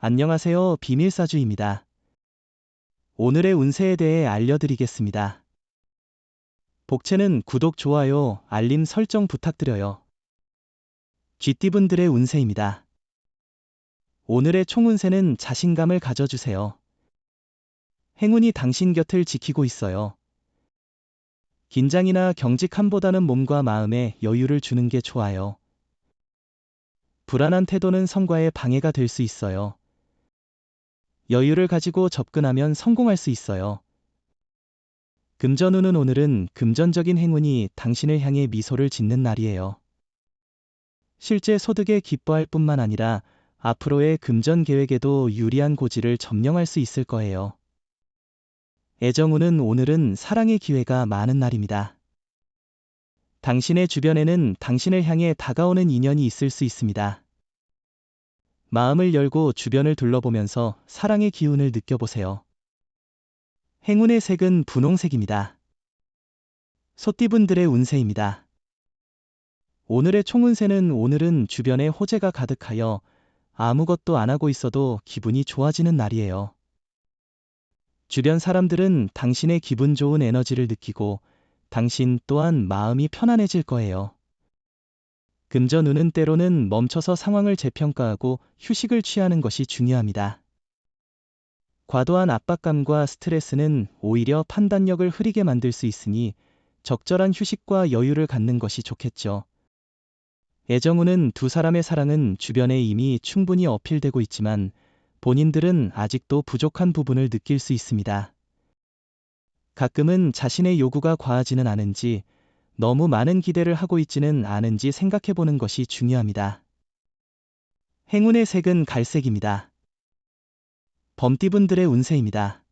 안녕하세요. 비밀사주입니다. 오늘의 운세에 대해 알려드리겠습니다. 복채는 구독, 좋아요, 알림 설정 부탁드려요. 쥐띠분들의 운세입니다. 오늘의 총운세는 자신감을 가져주세요. 행운이 당신 곁을 지키고 있어요. 긴장이나 경직함보다는 몸과 마음에 여유를 주는 게 좋아요. 불안한 태도는 성과에 방해가 될 수 있어요. 여유를 가지고 접근하면 성공할 수 있어요. 금전운은 오늘은 금전적인 행운이 당신을 향해 미소를 짓는 날이에요. 실제 소득에 기뻐할 뿐만 아니라 앞으로의 금전 계획에도 유리한 고지를 점령할 수 있을 거예요. 애정운은 오늘은 사랑의 기회가 많은 날입니다. 당신의 주변에는 당신을 향해 다가오는 인연이 있을 수 있습니다. 마음을 열고 주변을 둘러보면서 사랑의 기운을 느껴보세요. 행운의 색은 분홍색입니다. 소띠분들의 운세입니다. 오늘의 총운세는 오늘은 주변에 호재가 가득하여 아무것도 안 하고 있어도 기분이 좋아지는 날이에요. 주변 사람들은 당신의 기분 좋은 에너지를 느끼고 당신 또한 마음이 편안해질 거예요. 금전운은 때로는 멈춰서 상황을 재평가하고 휴식을 취하는 것이 중요합니다. 과도한 압박감과 스트레스는 오히려 판단력을 흐리게 만들 수 있으니 적절한 휴식과 여유를 갖는 것이 좋겠죠. 애정운은 두 사람의 사랑은 주변에 이미 충분히 어필되고 있지만 본인들은 아직도 부족한 부분을 느낄 수 있습니다. 가끔은 자신의 요구가 과하지는 않은지 너무 많은 기대를 하고 있지는 않은지 생각해보는 것이 중요합니다. 행운의 색은 갈색입니다. 범띠분들의 운세입니다.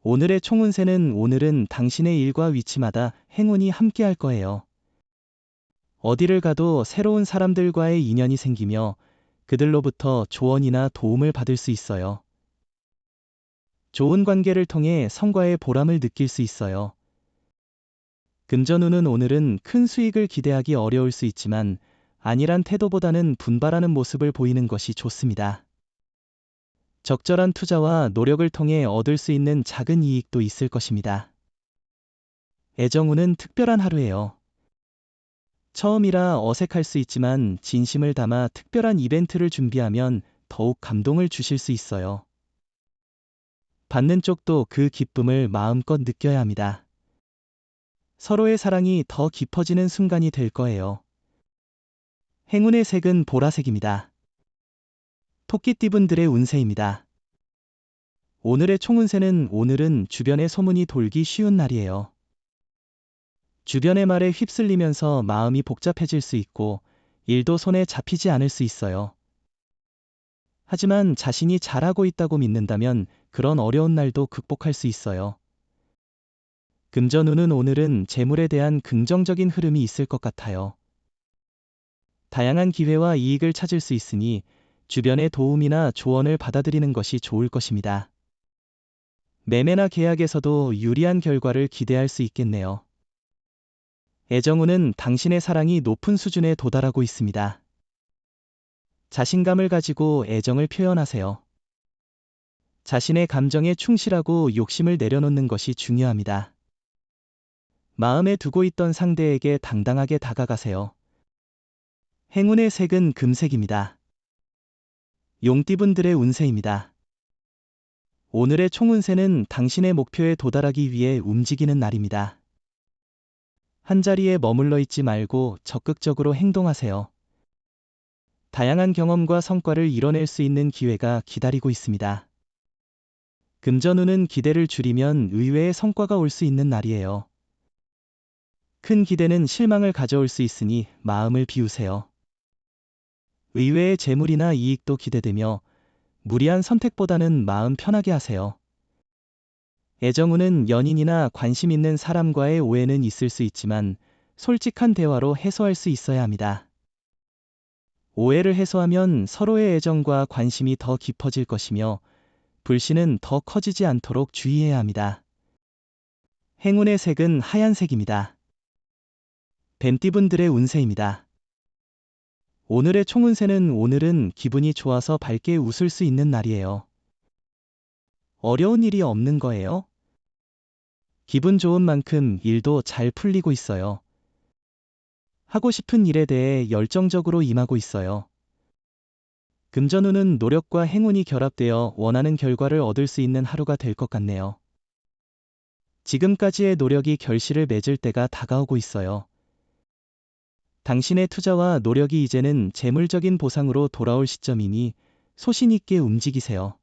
오늘의 총운세는 오늘은 당신의 일과 위치마다 행운이 함께할 거예요. 어디를 가도 새로운 사람들과의 인연이 생기며 그들로부터 조언이나 도움을 받을 수 있어요. 좋은 관계를 통해 성과의 보람을 느낄 수 있어요. 금전운은 오늘은 큰 수익을 기대하기 어려울 수 있지만 안일한 태도보다는 분발하는 모습을 보이는 것이 좋습니다. 적절한 투자와 노력을 통해 얻을 수 있는 작은 이익도 있을 것입니다. 애정운은 특별한 하루예요. 처음이라 어색할 수 있지만 진심을 담아 특별한 이벤트를 준비하면 더욱 감동을 주실 수 있어요. 받는 쪽도 그 기쁨을 마음껏 느껴야 합니다. 서로의 사랑이 더 깊어지는 순간이 될 거예요. 행운의 색은 보라색입니다. 토끼띠분들의 운세입니다. 오늘의 총운세는 오늘은 주변에 소문이 돌기 쉬운 날이에요. 주변의 말에 휩쓸리면서 마음이 복잡해질 수 있고 일도 손에 잡히지 않을 수 있어요. 하지만 자신이 잘하고 있다고 믿는다면 그런 어려운 날도 극복할 수 있어요. 금전운은 오늘은 재물에 대한 긍정적인 흐름이 있을 것 같아요. 다양한 기회와 이익을 찾을 수 있으니 주변의 도움이나 조언을 받아들이는 것이 좋을 것입니다. 매매나 계약에서도 유리한 결과를 기대할 수 있겠네요. 애정운은 당신의 사랑이 높은 수준에 도달하고 있습니다. 자신감을 가지고 애정을 표현하세요. 자신의 감정에 충실하고 욕심을 내려놓는 것이 중요합니다. 마음에 두고 있던 상대에게 당당하게 다가가세요. 행운의 색은 금색입니다. 용띠분들의 운세입니다. 오늘의 총운세는 당신의 목표에 도달하기 위해 움직이는 날입니다. 한자리에 머물러 있지 말고 적극적으로 행동하세요. 다양한 경험과 성과를 이뤄낼 수 있는 기회가 기다리고 있습니다. 금전운은 기대를 줄이면 의외의 성과가 올 수 있는 날이에요. 큰 기대는 실망을 가져올 수 있으니 마음을 비우세요. 의외의 재물이나 이익도 기대되며 무리한 선택보다는 마음 편하게 하세요. 애정운은 연인이나 관심 있는 사람과의 오해는 있을 수 있지만 솔직한 대화로 해소할 수 있어야 합니다. 오해를 해소하면 서로의 애정과 관심이 더 깊어질 것이며 불신은 더 커지지 않도록 주의해야 합니다. 행운의 색은 하얀색입니다. 뱀띠분들의 운세입니다. 오늘의 총운세는 오늘은 기분이 좋아서 밝게 웃을 수 있는 날이에요. 어려운 일이 없는 거예요? 기분 좋은 만큼 일도 잘 풀리고 있어요. 하고 싶은 일에 대해 열정적으로 임하고 있어요. 금전운은 노력과 행운이 결합되어 원하는 결과를 얻을 수 있는 하루가 될 것 같네요. 지금까지의 노력이 결실을 맺을 때가 다가오고 있어요. 당신의 투자와 노력이 이제는 재물적인 보상으로 돌아올 시점이니 소신 있게 움직이세요.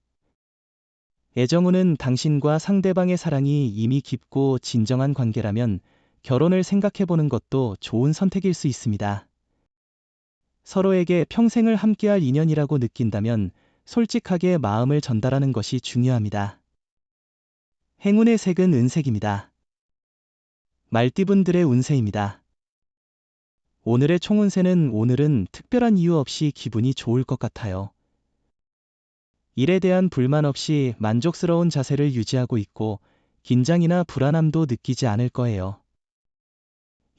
애정운은 당신과 상대방의 사랑이 이미 깊고 진정한 관계라면 결혼을 생각해보는 것도 좋은 선택일 수 있습니다. 서로에게 평생을 함께할 인연이라고 느낀다면 솔직하게 마음을 전달하는 것이 중요합니다. 행운의 색은 은색입니다. 말띠분들의 운세입니다. 오늘의 총운세는 오늘은 특별한 이유 없이 기분이 좋을 것 같아요. 일에 대한 불만 없이 만족스러운 자세를 유지하고 있고 긴장이나 불안함도 느끼지 않을 거예요.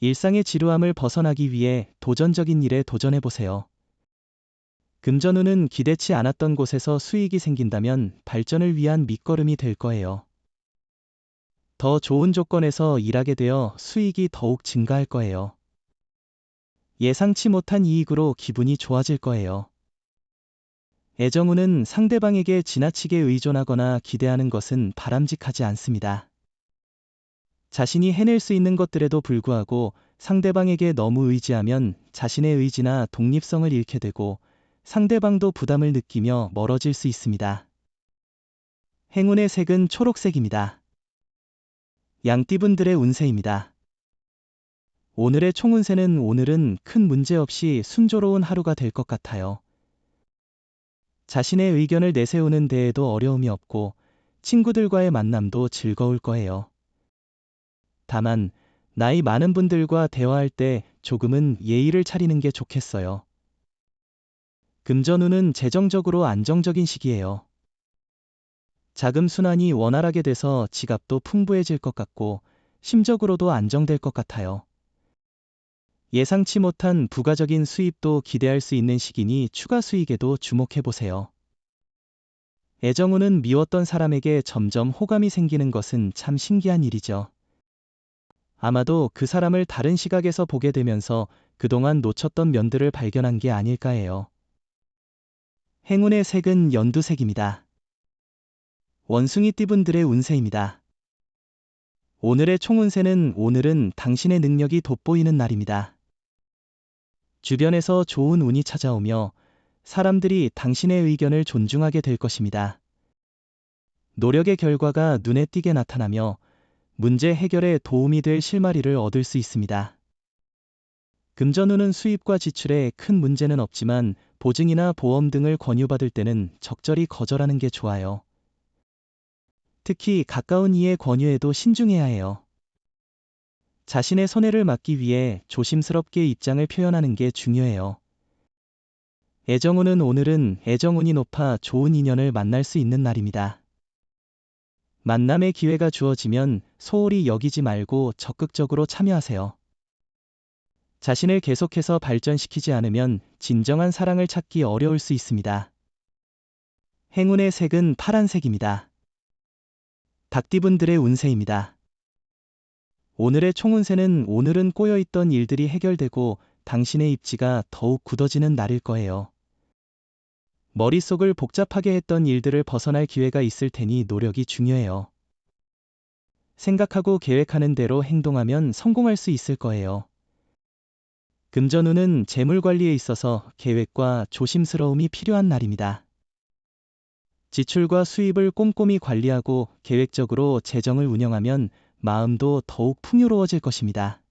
일상의 지루함을 벗어나기 위해 도전적인 일에 도전해보세요. 금전운은 기대치 않았던 곳에서 수익이 생긴다면 발전을 위한 밑거름이 될 거예요. 더 좋은 조건에서 일하게 되어 수익이 더욱 증가할 거예요. 예상치 못한 이익으로 기분이 좋아질 거예요. 애정운은 상대방에게 지나치게 의존하거나 기대하는 것은 바람직하지 않습니다. 자신이 해낼 수 있는 것들에도 불구하고 상대방에게 너무 의지하면 자신의 의지나 독립성을 잃게 되고 상대방도 부담을 느끼며 멀어질 수 있습니다. 행운의 색은 초록색입니다. 양띠분들의 운세입니다. 오늘의 총운세는 오늘은 큰 문제 없이 순조로운 하루가 될 것 같아요. 자신의 의견을 내세우는 데에도 어려움이 없고 친구들과의 만남도 즐거울 거예요. 다만 나이 많은 분들과 대화할 때 조금은 예의를 차리는 게 좋겠어요. 금전운은 재정적으로 안정적인 시기예요. 자금 순환이 원활하게 돼서 지갑도 풍부해질 것 같고 심적으로도 안정될 것 같아요. 예상치 못한 부가적인 수입도 기대할 수 있는 시기니 추가 수익에도 주목해보세요. 애정운은 미웠던 사람에게 점점 호감이 생기는 것은 참 신기한 일이죠. 아마도 그 사람을 다른 시각에서 보게 되면서 그동안 놓쳤던 면들을 발견한 게 아닐까 해요. 행운의 색은 연두색입니다. 원숭이띠분들의 운세입니다. 오늘의 총운세는 오늘은 당신의 능력이 돋보이는 날입니다. 주변에서 좋은 운이 찾아오며 사람들이 당신의 의견을 존중하게 될 것입니다. 노력의 결과가 눈에 띄게 나타나며 문제 해결에 도움이 될 실마리를 얻을 수 있습니다. 금전운은 수입과 지출에 큰 문제는 없지만 보증이나 보험 등을 권유받을 때는 적절히 거절하는 게 좋아요. 특히 가까운 이의 권유에도 신중해야 해요. 자신의 손해를 막기 위해 조심스럽게 입장을 표현하는 게 중요해요. 애정운은 오늘은 애정운이 높아 좋은 인연을 만날 수 있는 날입니다. 만남의 기회가 주어지면 소홀히 여기지 말고 적극적으로 참여하세요. 자신을 계속해서 발전시키지 않으면 진정한 사랑을 찾기 어려울 수 있습니다. 행운의 색은 파란색입니다. 닭띠분들의 운세입니다. 오늘의 총운세는 오늘은 꼬여있던 일들이 해결되고 당신의 입지가 더욱 굳어지는 날일 거예요. 머릿속을 복잡하게 했던 일들을 벗어날 기회가 있을 테니 노력이 중요해요. 생각하고 계획하는 대로 행동하면 성공할 수 있을 거예요. 금전운은 재물 관리에 있어서 계획과 조심스러움이 필요한 날입니다. 지출과 수입을 꼼꼼히 관리하고 계획적으로 재정을 운영하면 마음도 더욱 풍요로워질 것입니다.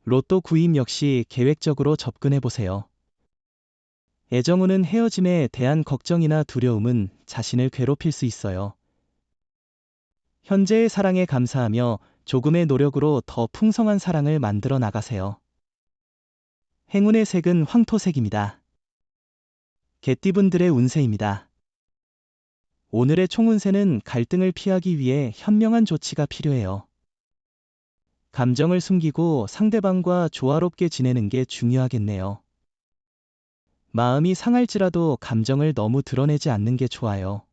로또 구입 역시 계획적으로 접근해 보세요. 애정운은 헤어짐에 대한 걱정이나 두려움은 자신을 괴롭힐 수 있어요. 현재의 사랑에 감사하며 조금의 노력으로 더 풍성한 사랑을 만들어 나가세요. 행운의 색은 황토색입니다. 개띠분들의 운세입니다. 오늘의 총운세는 갈등을 피하기 위해 현명한 조치가 필요해요. 감정을 숨기고 상대방과 조화롭게 지내는 게 중요하겠네요. 마음이 상할지라도 감정을 너무 드러내지 않는 게 좋아요.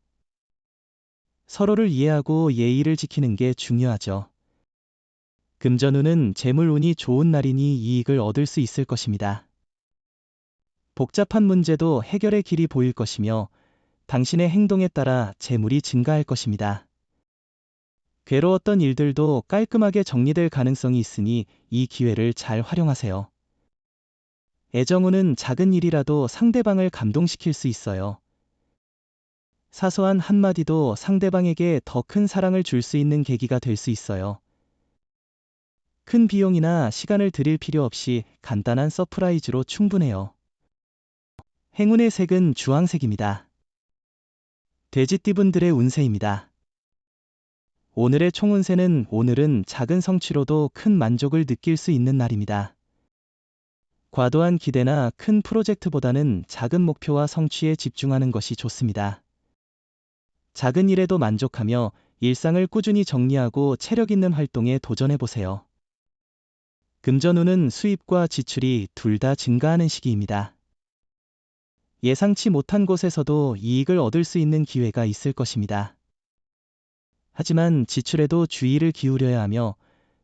서로를 이해하고 예의를 지키는 게 중요하죠. 금전운은 재물운이 좋은 날이니 이익을 얻을 수 있을 것입니다. 복잡한 문제도 해결의 길이 보일 것이며 당신의 행동에 따라 재물이 증가할 것입니다. 괴로웠던 일들도 깔끔하게 정리될 가능성이 있으니 이 기회를 잘 활용하세요. 애정운은 작은 일이라도 상대방을 감동시킬 수 있어요. 사소한 한마디도 상대방에게 더 큰 사랑을 줄 수 있는 계기가 될 수 있어요. 큰 비용이나 시간을 들일 필요 없이 간단한 서프라이즈로 충분해요. 행운의 색은 주황색입니다. 돼지띠분들의 운세입니다. 오늘의 총운세는 오늘은 작은 성취로도 큰 만족을 느낄 수 있는 날입니다. 과도한 기대나 큰 프로젝트보다는 작은 목표와 성취에 집중하는 것이 좋습니다. 작은 일에도 만족하며 일상을 꾸준히 정리하고 체력 있는 활동에 도전해보세요. 금전운은 수입과 지출이 둘 다 증가하는 시기입니다. 예상치 못한 곳에서도 이익을 얻을 수 있는 기회가 있을 것입니다. 하지만 지출에도 주의를 기울여야 하며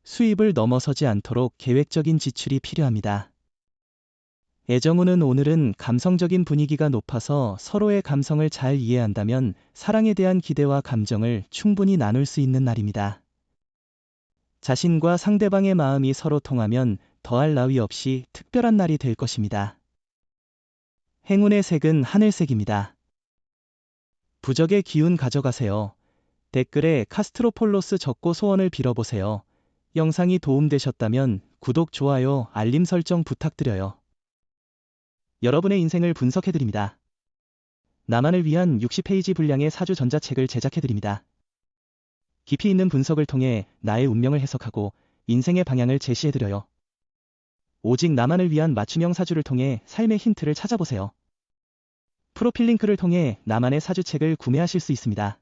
수입을 넘어서지 않도록 계획적인 지출이 필요합니다. 애정운은 오늘은 감성적인 분위기가 높아서 서로의 감성을 잘 이해한다면 사랑에 대한 기대와 감정을 충분히 나눌 수 있는 날입니다. 자신과 상대방의 마음이 서로 통하면 더할 나위 없이 특별한 날이 될 것입니다. 행운의 색은 하늘색입니다. 부적의 기운 가져가세요. 댓글에 카스트로폴로스 적고 소원을 빌어보세요. 영상이 도움되셨다면 구독, 좋아요, 알림 설정 부탁드려요. 여러분의 인생을 분석해드립니다. 나만을 위한 60페이지 분량의 사주 전자책을 제작해드립니다. 깊이 있는 분석을 통해 나의 운명을 해석하고 인생의 방향을 제시해드려요. 오직 나만을 위한 맞춤형 사주를 통해 삶의 힌트를 찾아보세요. 프로필 링크를 통해 나만의 사주책을 구매하실 수 있습니다.